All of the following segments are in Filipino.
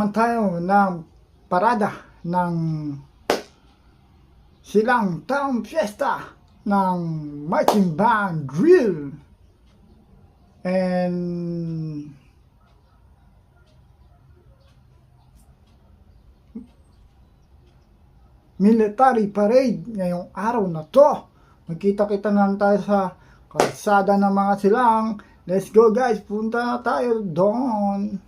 naman tayo ng parada ng Silang Town Fiesta ng marching band drill and military parade ngayong araw na to. Magkita-kita na tayo sa kalsada ng mga silang. Let's go guys, punta na tayo doon.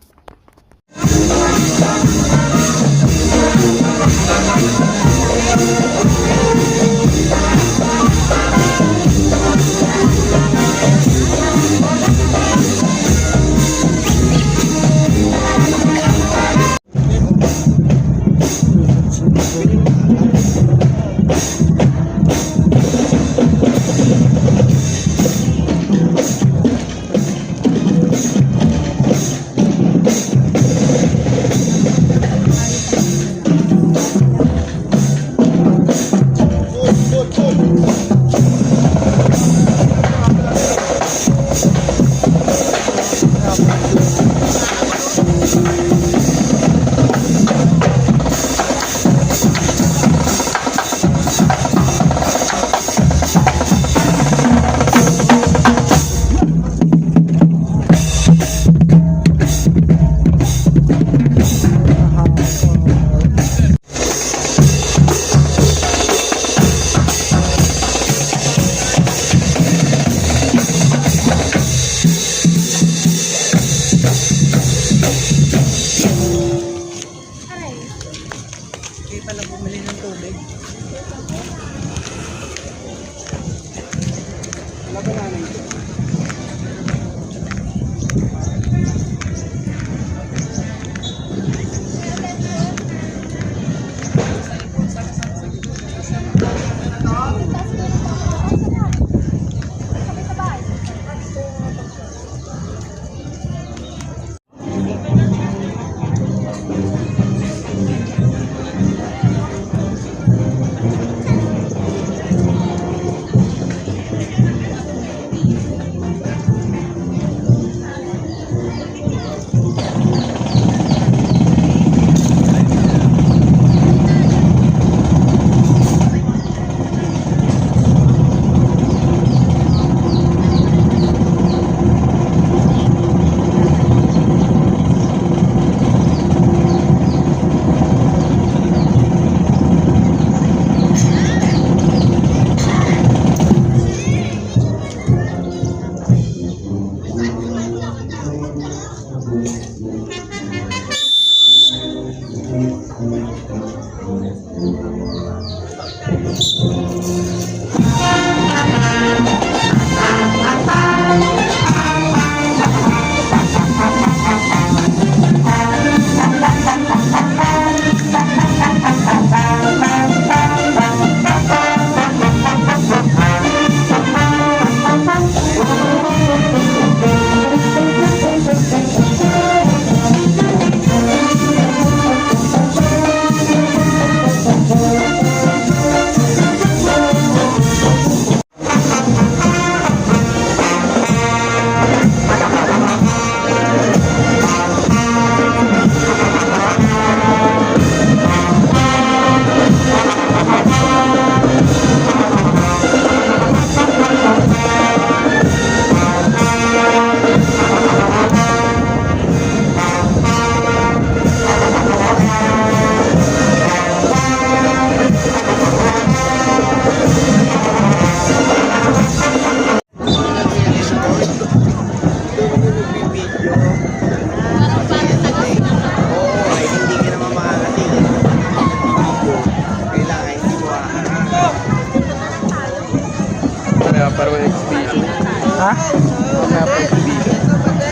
Ha?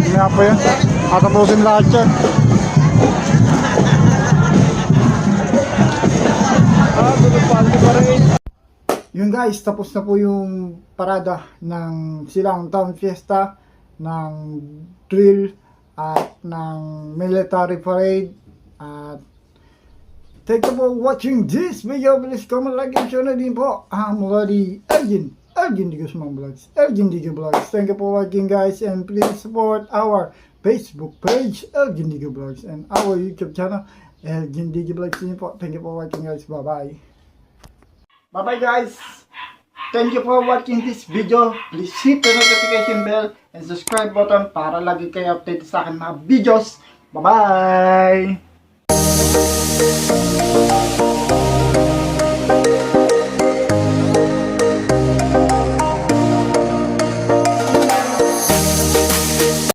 Hindi nga po yun. Katapusin lahat yan. Yun guys, tapos na po yung parada ng Silang Town Fiesta, ng drill at ng military parade. At thank you for watching this video. Please comment, like, and share na din po ang Lodi Elgin Digo Vlogs. Thank you for watching guys, and please support our Facebook page, Elgin Digo Vlogs, and our YouTube channel, Elgin Digo Vlogs din po. Thank you for watching guys. Bye-bye. Bye-bye guys. Thank you for watching this video. Please hit the notification bell and subscribe button para lagi kayo update sa akin mga videos. Bye-bye.